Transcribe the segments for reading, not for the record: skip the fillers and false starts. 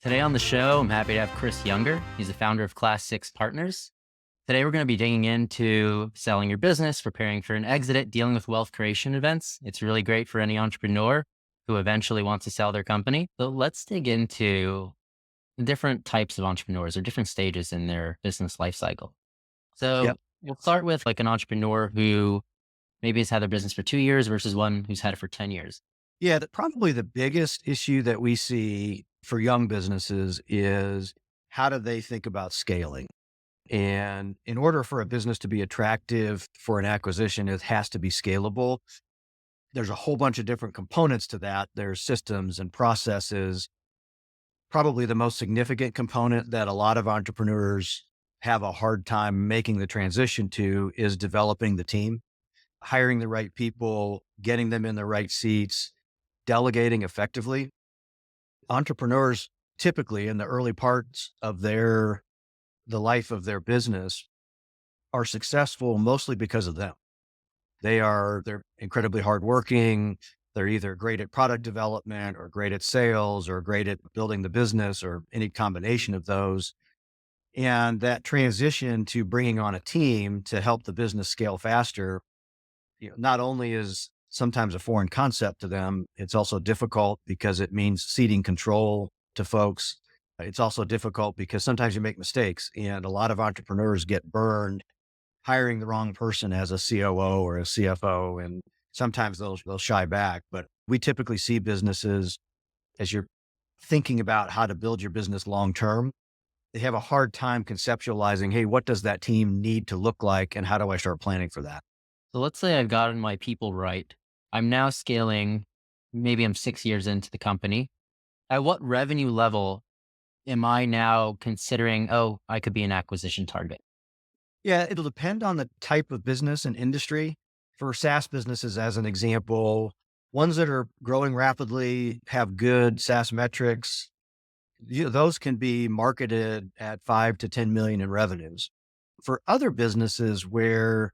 Today on the show, I'm happy to have Chris Younger. He's the founder of Class 6 Partners. Today, we're going to be digging into selling your business, preparing for an exit, dealing with wealth creation events. It's really great for any entrepreneur who eventually wants to sell their company. So let's dig into the different types of entrepreneurs or different stages in their business life cycle. Yep. So we'll start with like an entrepreneur who maybe has had their business for 2 years versus one who's had it for 10 years. Yeah, probably the biggest issue that we see for young businesses is how do they think about scaling? And in order for a business to be attractive for an acquisition, it has to be scalable. There's a whole bunch of different components to that. There's systems and processes. Probably the most significant component that a lot of entrepreneurs have a hard time making the transition to is developing the team, hiring the right people, getting them in the right seats, delegating effectively. Entrepreneurs typically in the early parts of the life of their business are successful mostly because of them. They're incredibly hardworking. They're either great at product development or great at sales or great at building the business or any combination of those. And that transition to bringing on a team to help the business scale faster, not only is sometimes a foreign concept to them, it's also difficult because it means ceding control to folks. It's also difficult because sometimes you make mistakes, and a lot of entrepreneurs get burned hiring the wrong person as a COO or a CFO, and sometimes they'll shy back. But we typically see businesses, as you're thinking about how to build your business long term, they have a hard time conceptualizing, hey, what does that team need to look like, and how do I start planning for that? So let's say I've gotten my people right. I'm now scaling. Maybe I'm 6 years into the company. At what revenue level am I now considering, oh, I could be an acquisition target? Yeah, it'll depend on the type of business and industry. For SaaS businesses, as an example, ones that are growing rapidly, have good SaaS metrics, those can be marketed at 5 to 10 million in revenues. For other businesses where,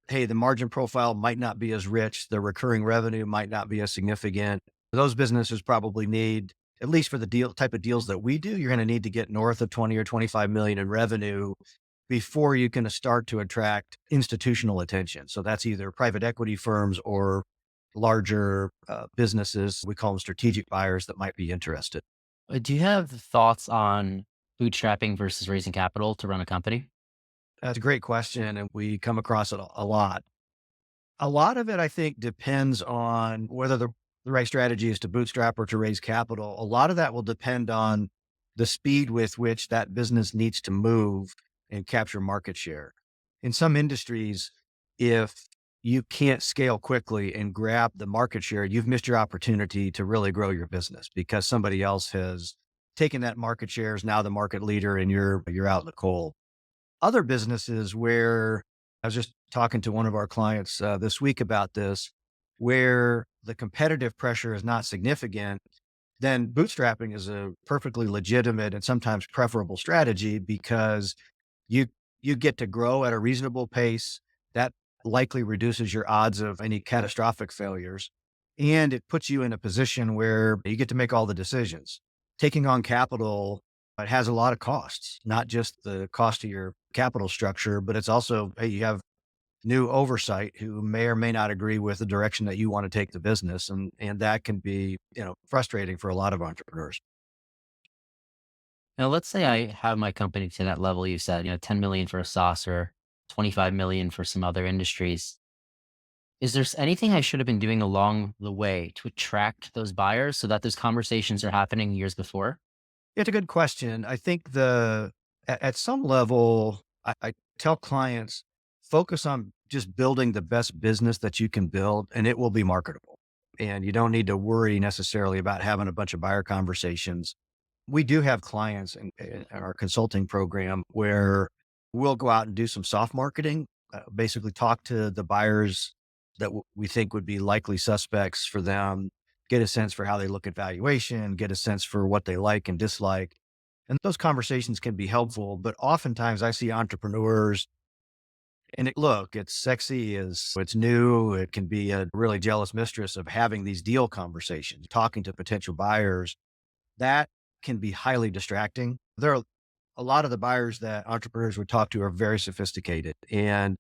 hey, the margin profile might not be as rich, the recurring revenue might not be as significant, those businesses probably need, at least for the type of deals that we do, you're going to need to get north of 20 or 25 million in revenue before you can start to attract institutional attention. So that's either private equity firms or larger businesses. We call them strategic buyers that might be interested. Do you have thoughts on bootstrapping versus raising capital to run a company? That's a great question. And we come across it a lot. A lot of it, I think, depends on whether the right strategy is to bootstrap or to raise capital. A lot of that will depend on the speed with which that business needs to move and capture market share. In some industries, if you can't scale quickly and grab the market share, you've missed your opportunity to really grow your business because somebody else has taken that market share, is now the market leader, and you're out in the cold. Other businesses where I was just talking to one of our clients this week about this, where the competitive pressure is not significant, then bootstrapping is a perfectly legitimate and sometimes preferable strategy because you you get to grow at a reasonable pace. That likely reduces your odds of any catastrophic failures, and it puts you in a position where you get to make all the decisions. Taking on capital, it has a lot of costs, not just the cost of your capital structure, but it's also, hey, you have new oversight who may or may not agree with the direction that you want to take the business. And that can be, frustrating for a lot of entrepreneurs. Now, let's say I have my company to that level you said, 10 million for a SaaS or 25 million for some other industries. Is there anything I should have been doing along the way to attract those buyers so that those conversations are happening years before? It's a good question. I think at some level, I tell clients, focus on just building the best business that you can build and it will be marketable. And you don't need to worry necessarily about having a bunch of buyer conversations. We do have clients in our consulting program where we'll go out and do some soft marketing, basically talk to the buyers that we think would be likely suspects for them, get a sense for how they look at valuation, get a sense for what they like and dislike. And those conversations can be helpful, but oftentimes I see entrepreneurs and it's sexy, it's new. It can be a really jealous mistress of having these deal conversations, talking to potential buyers. That can be highly distracting. There are a lot of the buyers that entrepreneurs would talk to are very sophisticated, and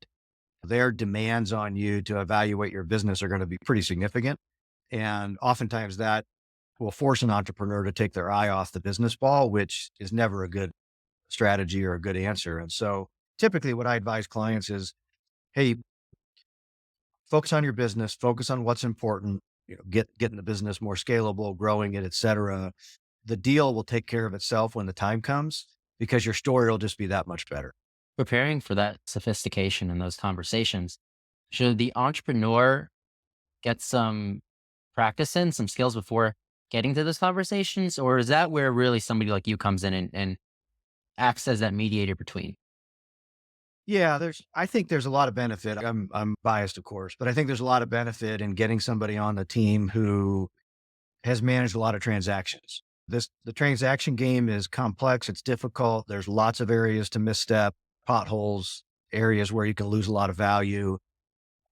their demands on you to evaluate your business are going to be pretty significant. And oftentimes that will force an entrepreneur to take their eye off the business ball, which is never a good strategy or a good answer. And so typically what I advise clients is, hey, focus on your business, focus on what's important, getting the business more scalable, growing it, et cetera. The deal will take care of itself when the time comes because your story will just be that much better. Preparing for that sophistication in those conversations, should the entrepreneur get some practice in, some skills before getting to those conversations? Or is that where really somebody like you comes in and acts as that mediator between? Yeah, I think there's a lot of benefit. I'm biased, of course, but I think there's a lot of benefit in getting somebody on the team who has managed a lot of transactions. The transaction game is complex, it's difficult. There's lots of areas to misstep, potholes, areas where you can lose a lot of value.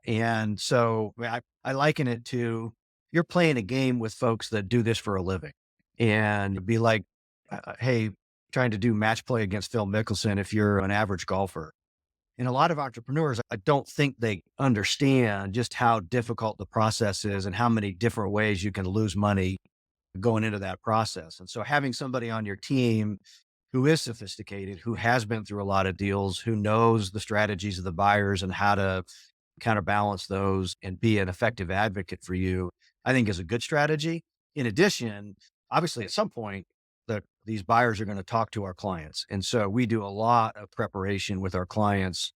And so I liken it to you're playing a game with folks that do this for a living. And it'd be like, hey, trying to do match play against Phil Mickelson if you're an average golfer. And a lot of entrepreneurs, I don't think they understand just how difficult the process is and how many different ways you can lose money going into that process. And so having somebody on your team who is sophisticated, who has been through a lot of deals, who knows the strategies of the buyers and how to counterbalance those and be an effective advocate for you, I think is a good strategy. In addition, obviously at some point these buyers are going to talk to our clients. And so we do a lot of preparation with our clients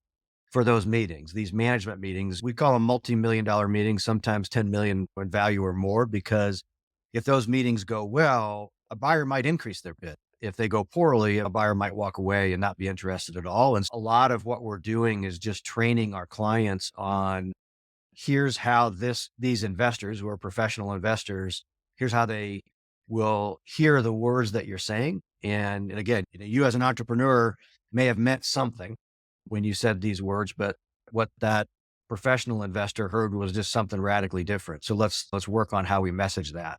for those meetings, these management meetings. We call them multi-million dollar meetings, sometimes 10 million in value or more, because if those meetings go well, a buyer might increase their bid. If they go poorly, a buyer might walk away and not be interested at all. And a lot of what we're doing is just training our clients on here's how these investors who are professional investors, here's how they will hear the words that you're saying. And again, you as an entrepreneur may have meant something when you said these words, but what that professional investor heard was just something radically different. So let's work on how we message that.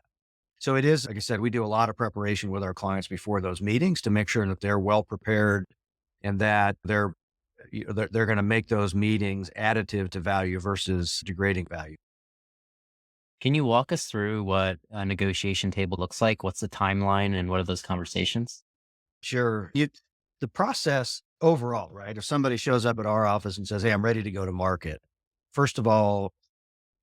So it is, like I said, we do a lot of preparation with our clients before those meetings to make sure that they're well prepared and that they're going to make those meetings additive to value versus degrading value. Can you walk us through what a negotiation table looks like? What's the timeline and what are those conversations? Sure. The process overall, right? If somebody shows up at our office and says, hey, I'm ready to go to market, first of all,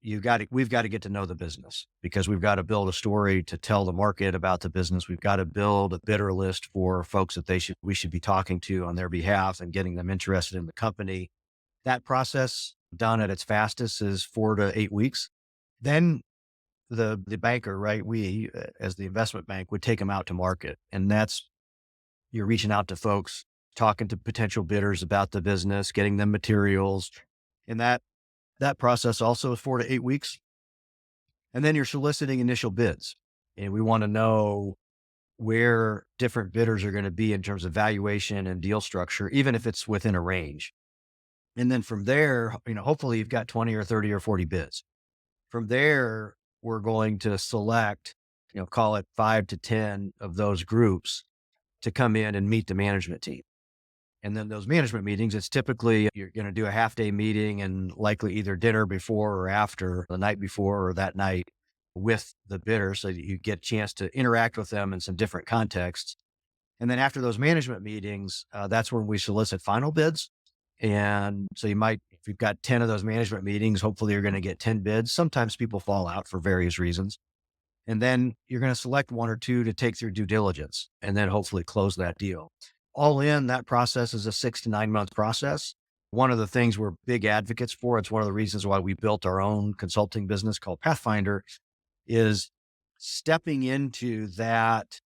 we've got to get to know the business because we've got to build a story to tell the market about the business. We've got to build a bidder list for folks that we should be talking to on their behalf and getting them interested in the company. That process done at its fastest is 4 to 8 weeks. Then the banker, right? We, as the investment bank, would take them out to market. And that's, you're reaching out to folks, talking to potential bidders about the business, getting them materials. And that process also is 4 to 8 weeks. And then you're soliciting initial bids. And we want to know where different bidders are going to be in terms of valuation and deal structure, even if it's within a range. And then from there, hopefully you've got 20 or 30 or 40 bids. From there, we're going to select, call it 5 to 10 of those groups to come in and meet the management team. And then those management meetings, it's typically you're going to do a half day meeting and likely either dinner before or after, the night before or that night with the bidder so that you get a chance to interact with them in some different contexts. And then after those management meetings, that's when we solicit final bids. And so if you've got 10 of those management meetings, hopefully you're going to get 10 bids. Sometimes people fall out for various reasons. And then you're going to select one or two to take through due diligence and then hopefully close that deal. All in, that process is a 6 to 9 month process. One of the things we're big advocates for, it's one of the reasons why we built our own consulting business called Pathfinder, is stepping into that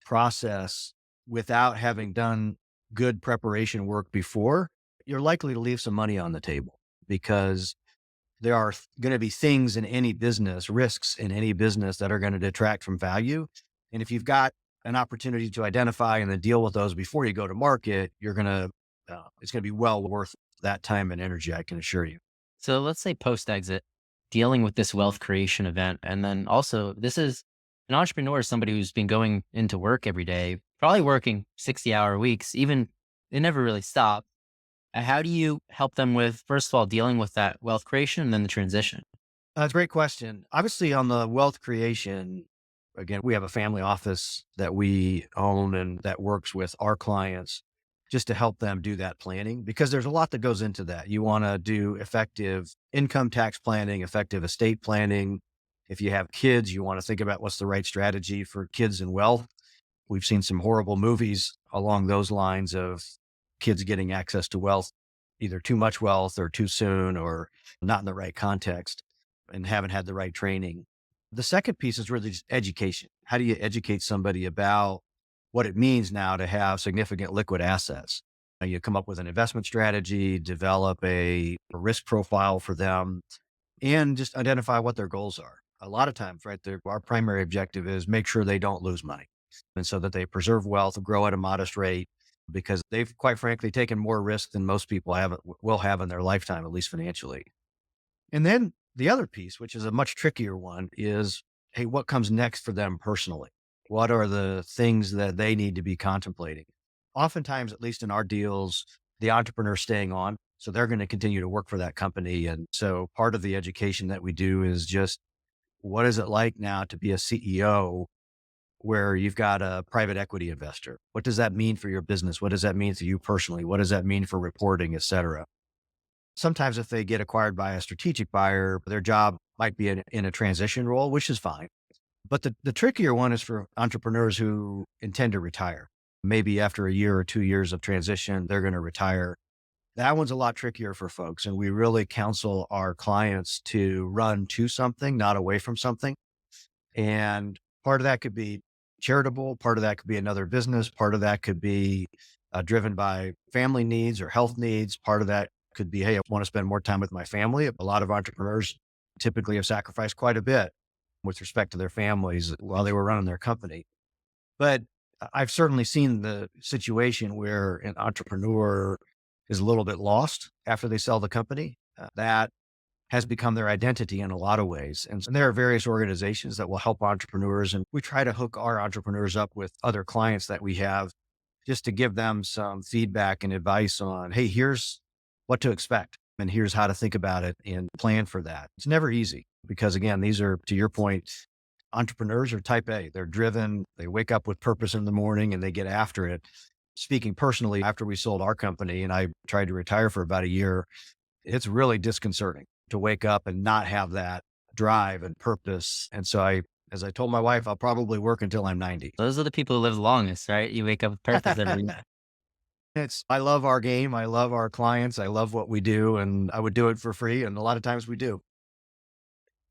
process without having done good preparation work before, you're likely to leave some money on the table because there are going to be things in any business, risks in any business that are going to detract from value. And if you've got an opportunity to identify and then deal with those before you go to market, it's going to be well worth that time and energy, I can assure you. So let's say post exit, dealing with this wealth creation event. And then also, this is An entrepreneur is somebody who's been going into work every day, probably working 60-hour weeks, even they never really stop. How do you help them with, first of all, dealing with that wealth creation and then the transition? That's a great question. Obviously, on the wealth creation, again, we have a family office that we own and that works with our clients just to help them do that planning because there's a lot that goes into that. You want to do effective income tax planning, effective estate planning. If you have kids, you want to think about what's the right strategy for kids and wealth. We've seen some horrible movies along those lines of kids getting access to wealth, either too much wealth or too soon or not in the right context and haven't had the right training. The second piece is really just education. How do you educate somebody about what it means now to have significant liquid assets? You come up with an investment strategy, develop a risk profile for them, and just identify what their goals are. A lot of times, right, our primary objective is make sure they don't lose money. And so that they preserve wealth, grow at a modest rate, because they've quite frankly taken more risk than most people will have in their lifetime, at least financially. And then the other piece, which is a much trickier one, is hey, what comes next for them personally? What are the things that they need to be contemplating? Oftentimes, at least in our deals, the entrepreneur's staying on. So they're going to continue to work for that company. And so part of the education that we do is just what is it like now to be a CEO where you've got a private equity investor? What does that mean for your business? What does that mean to you personally? What does that mean for reporting, et cetera? Sometimes if they get acquired by a strategic buyer, their job might be in a transition role, which is fine. But the trickier one is for entrepreneurs who intend to retire. Maybe after a year or 2 years of transition, they're going to retire. That one's a lot trickier for folks. And we really counsel our clients to run to something, not away from something. And part of that could be charitable, part of that could be another business, part of that could be driven by family needs or health needs. Part of that could be, hey, I want to spend more time with my family. A lot of entrepreneurs typically have sacrificed quite a bit with respect to their families while they were running their company. But I've certainly seen the situation where an entrepreneur is a little bit lost after they sell the company. That has become their identity in a lot of ways. And there are various organizations that will help entrepreneurs. And we try to hook our entrepreneurs up with other clients that we have just to give them some feedback and advice on, hey, here's what to expect. And here's how to think about it and plan for that. It's never easy because, again, these are, to your point, entrepreneurs are type A. They're driven. They wake up with purpose in the morning and they get after it. Speaking personally, after we sold our company and I tried to retire for about a year, it's really disconcerting to wake up and not have that drive and purpose. And so as I told my wife, I'll probably work until I'm 90. Those are the people who live the longest, right? You wake up with purpose every day. I love our game. I love our clients. I love what we do and I would do it for free. And a lot of times we do.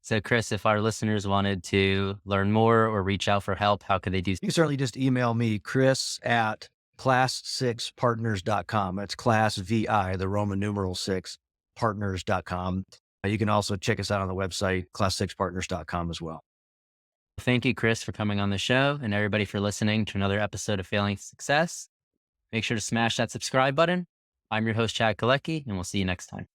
So, Chris, if our listeners wanted to learn more or reach out for help, how could they do so? You can certainly just email me, Chris at class6partners.com. That's class VI, the Roman numeral 6 partners.com. You can also check us out on the website, class6partners.com as well. Thank you, Chris, for coming on the show and everybody for listening to another episode of Failing Success. Make sure to smash that subscribe button. I'm your host, Chad Kalecki, and we'll see you next time.